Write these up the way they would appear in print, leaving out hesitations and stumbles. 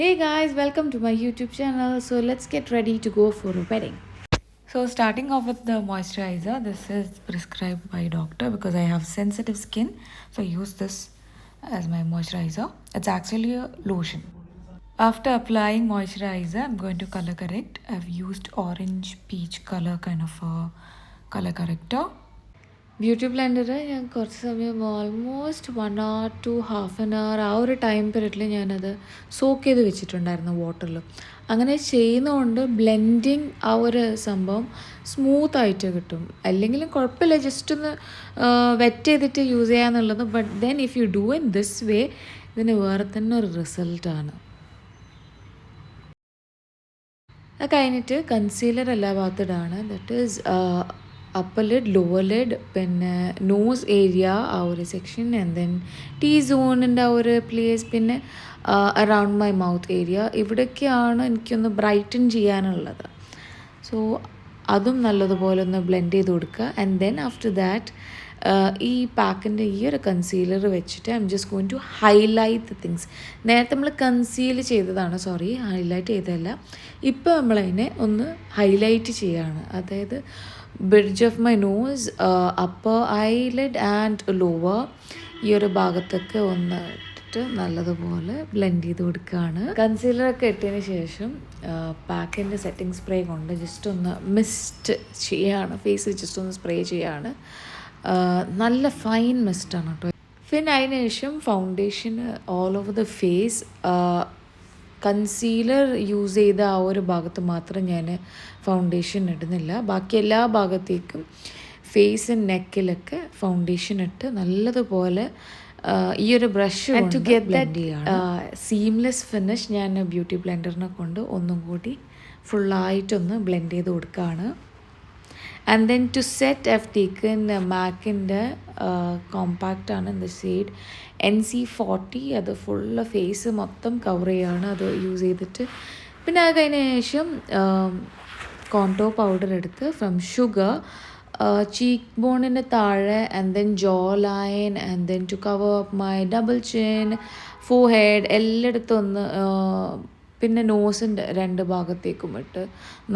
Hey guys, welcome to my YouTube channel. So let's get ready to go for a wedding. So starting off with the moisturizer, this is prescribed by doctor because I have sensitive skin. So I use this as my moisturizer. It's actually a lotion. After applying moisturizer, I'm going to color correct. I've used orange peach color kind of a color corrector. Beauty blender ഞാൻ കുറച്ച് സമയം almost 1 hour to 1.5 hour ആ ഒരു time പീരീഡിൽ ഞാനത് soak ചെയ്ത് വെച്ചിട്ടുണ്ടായിരുന്നു വാട്ടറിൽ. അങ്ങനെ ചെയ്യുന്നതുകൊണ്ട് ബ്ലെൻഡിങ് ആ ഒരു സംഭവം സ്മൂത്തായിട്ട് കിട്ടും. അല്ലെങ്കിലും കുഴപ്പമില്ല, ജസ്റ്റ് ഒന്ന് വെറ്റ് ചെയ്തിട്ട് യൂസ് ചെയ്യാന്നുള്ളത്. But then if you do in this way ഇതിന് വേറെ തന്നെ ഒരു റിസൾട്ടാണ്. അത് കഴിഞ്ഞിട്ട് കൺസീലർ എല്ലാ ഭാഗത്തിടാണ്. That is upper lid, lower lid, പിന്നെ നോസ് ഏരിയ ആ ഒരു സെക്ഷൻ, ആൻഡ് ദെൻ ടീ സോണിൻ്റെ ആ ഒരു പ്ലേസ്, പിന്നെ അറൗണ്ട് മൈ മൗത്ത് ഏരിയ. ഇവിടേക്കാണ് എനിക്കൊന്ന് ബ്രൈറ്റൻ ചെയ്യാനുള്ളത്. സോ അതും നല്ലതുപോലെ ഒന്ന് ബ്ലെൻഡ് ചെയ്ത് കൊടുക്കുക. ആൻഡ് ദെൻ ആഫ്റ്റർ ദാറ്റ് ഈ പാക്കിൻ്റെ ഈ ഒരു കൺസീലർ വെച്ചിട്ട് I am just going to highlight the things. നേരത്തെ നമ്മൾ കൺസീൽ ചെയ്തതാണ്, സോറി ഹൈലൈറ്റ് ചെയ്തതല്ല. ഇപ്പോൾ നമ്മളതിനെ ഒന്ന് ഹൈലൈറ്റ് ചെയ്യുകയാണ്. അതായത് bridge of my nose, upper eyelid and lower, ഈ ഒരു ഭാഗത്തൊക്കെ ഒന്ന് ഇട്ടിട്ട് നല്ലതുപോലെ ബ്ലെൻഡ് ചെയ്ത് കൊടുക്കുകയാണ്. കൺസീലറൊക്കെ ഇട്ടതിന് ശേഷം പാക്കിൻ്റെ സെറ്റിംഗ് സ്പ്രേ കൊണ്ട് ജസ്റ്റ് ഒന്ന് മിസ്റ്റ് ചെയ്യുകയാണ്. ഫേസ് ജസ്റ്റ് ഒന്ന് സ്പ്രേ ചെയ്യുകയാണ്. നല്ല ഫൈൻ മിസ്റ്റാണ് കേട്ടോ. പിന്നെ അതിന് ശേഷം foundation all over the face. Concealer use ചെയ്ത ആ ഒരു ഭാഗത്ത് മാത്രം ഞാൻ ഫൗണ്ടേഷൻ ഇടുന്നില്ല. ബാക്കി എല്ലാ ഭാഗത്തേക്കും ഫേസ് നെക്കിലൊക്കെ ഫൗണ്ടേഷൻ ഇട്ട് നല്ലതുപോലെ ഈ ഒരു brush to get that seamless finish ഞാൻ ബ്യൂട്ടി ബ്ലെൻഡറിനെ കൊണ്ട് ഒന്നും കൂടി ഫുള്ളായിട്ടൊന്ന് ബ്ലെൻഡ് ചെയ്ത് കൊടുക്കുകയാണ്. And then to set I've taken മാക്കിൻ്റെ കോമ്പാക്റ്റാണ് ഇൻ ദ ഷെയ്ഡ് NC40. അത് ഫുള്ള് ഫേസ് മൊത്തം കവർ ചെയ്യുകയാണ് അത് യൂസ് ചെയ്തിട്ട്. പിന്നെ അത് കഴിഞ്ഞ ശേഷം കോൺടോർ പൗഡർ എടുത്ത് ഫ്രം ഷുഗർ ചീക്ക് ബോണിൻ്റെ താഴെ, and then jaw line, and then to cover up my double chin, forehead എല്ലായിടത്തും ഒന്ന്, പിന്നെ നോസിൻ്റെ 2 ഭാഗത്തേക്കും ഇട്ട്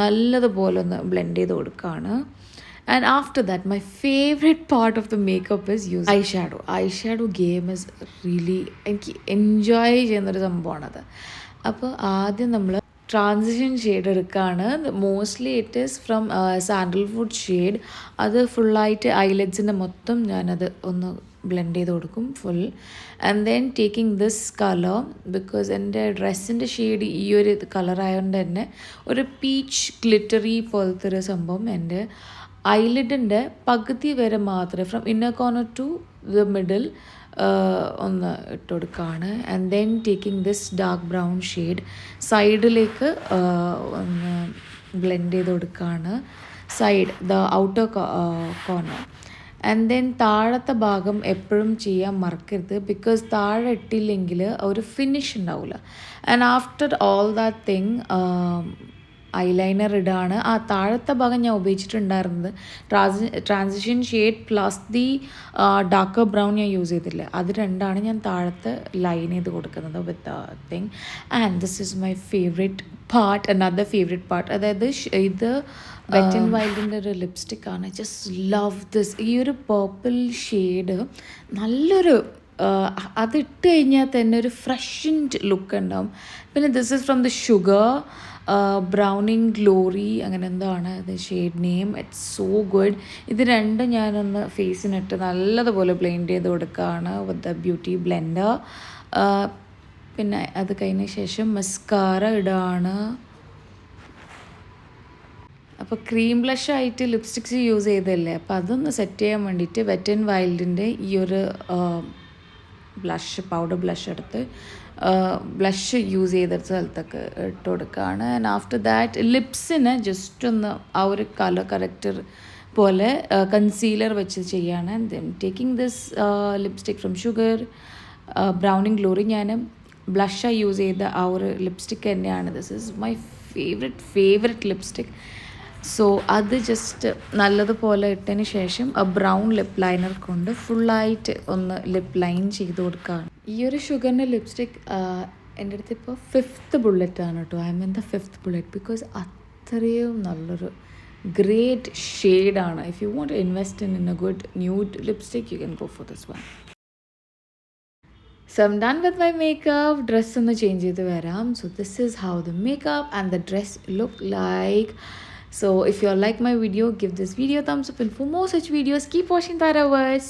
നല്ലതുപോലെ ഒന്ന് ബ്ലെൻഡ് ചെയ്ത് കൊടുക്കുകയാണ്. And after that my favourite part of the makeup is use I shadow game is really എനിക്ക് എൻജോയ് ചെയ്യുന്നൊരു സംഭവമാണത്. അപ്പോൾ ആദ്യം നമ്മൾ ട്രാൻസിഷൻ ഷെയ്ഡ് എടുക്കുകയാണ്. Mostly it is from sandalwood shade. അത് ഫുള്ളായിട്ട് ഐലെറ്റ്സിൻ്റെ മൊത്തം ഞാനത് ഒന്ന് ബ്ലെൻഡ് ചെയ്ത് കൊടുക്കും full. And then taking this colour, because എൻ്റെ ഡ്രസ്സിൻ്റെ ഷെയ്ഡ് ഈ ഒരു കളറായതുകൊണ്ട് തന്നെ ഒരു പീച്ച് ഗ്ലിറ്ററി പോലത്തെ ഒരു സംഭവം എൻ്റെ ഐലിഡിൻ്റെ പകുതി വരെ മാത്രമേ, from inner corner to the middle ഒന്ന് ഇട്ട് കൊടുക്കുകയാണ്. And then taking this dark brown shade സൈഡിലേക്ക് ഒന്ന് ബ്ലെൻഡ് ചെയ്ത് കൊടുക്കുകയാണ്. Side the outer corner. And then താഴത്തെ ഭാഗം എപ്പോഴും ചെയ്യാൻ മറക്കരുത്, ബിക്കോസ് താഴെ ഇട്ടില്ലെങ്കിൽ ഒരു ഫിനിഷ് ഉണ്ടാവില്ല. And after all that thing eyeliner ഇടാണ്. ആ താഴത്തെ ഭാഗം ഞാൻ ഉപയോഗിച്ചിട്ടുണ്ടായിരുന്നത് transition shade plus the darker brown ഞാൻ യൂസ് ചെയ്തില്ല. അത് രണ്ടാണ് ഞാൻ താഴത്തെ ലൈൻ ചെയ്ത് കൊടുക്കുന്നത് with thing. And this is my favourite part, another favourite part. അതായത് ഇത് വെറ്റ് ആൻഡ് വൈൽഡിൻ്റെ ഒരു ലിപ്സ്റ്റിക്കാണ്. Just love this. ഈ ഒരു പേർപ്പിൾ ഷെയ്ഡ് നല്ലൊരു, അതിട്ട് കഴിഞ്ഞാൽ തന്നെ ഒരു ഫ്രഷൻഡ് ലുക്ക് ഉണ്ടാവും. പിന്നെ this is from the sugar Browning glory, അങ്ങനെ എന്താണ് ഇത് shade name. It's so good. ഇത് രണ്ടും ഞാനൊന്ന് ഫേസിനിട്ട് നല്ലതുപോലെ ബ്ലെൻഡ് ചെയ്ത് കൊടുക്കുകയാണ് വിത്ത് ദ ബ്യൂട്ടി ബ്ലെൻഡർ. പിന്നെ അത് കഴിഞ്ഞ ശേഷം മസ്കാര ഇടാണ്. അപ്പോൾ ക്രീം ബ്ലഷായിട്ട് ലിപ്സ്റ്റിക്സ് യൂസ് ചെയ്തല്ലേ, അപ്പോൾ അതൊന്ന് സെറ്റ് ചെയ്യാൻ വേണ്ടിയിട്ട് വെറ്റ് ആൻഡ് വൈൽഡിൻ്റെ ഈ ഒരു ബ്ലഷ്, പൗഡർ ബ്ലഷ് എടുത്ത് ബ്ലഷ് യൂസ് ചെയ്ത സ്ഥലത്തൊക്കെ ഇട്ട് കൊടുക്കുകയാണ്. ആൻഡ് ആഫ്റ്റർ ദാറ്റ് ലിപ്സിന് ജസ്റ്റ് ഒന്ന് ആ ഒരു കളർ കറക്റ്റർ പോലെ കൺസീലർ വെച്ച് ചെയ്യാണ്. And then taking this lipstick from sugar Browning glory. ഞാൻ ബ്ലഷായി യൂസ് ചെയ്ത ആ ഒരു ലിപ്സ്റ്റിക് തന്നെയാണ്. This is my favourite lipstick. So അത് ജസ്റ്റ് നല്ലതുപോലെ ഇട്ടതിന് ശേഷം ബ്രൗൺ ലിപ്പ് ലൈനർ കൊണ്ട് ഫുള്ളായിട്ട് ഒന്ന് ലിപ്പ് ലൈൻ ചെയ്ത് കൊടുക്കുകയാണ്. ഈ ഒരു ഷുഗറിൻ്റെ ലിപ്സ്റ്റിക് എൻ്റെ അടുത്ത് ഇപ്പോൾ 5th ബുള്ളറ്റാണ് കേട്ടോ. I mean the 5th bullet because അത്രയും നല്ലൊരു ഗ്രേറ്റ് ഷെയ്ഡാണ്. If you want to invest in a good nude lipstick you can go for this one. So I'm done with my makeup. Dress ഒന്ന് change ചെയ്ത് വരാം. So this is how the makeup and the dress look like. So if you all like my video, give this video a thumbs up, and for more such videos keep watching Tara Words.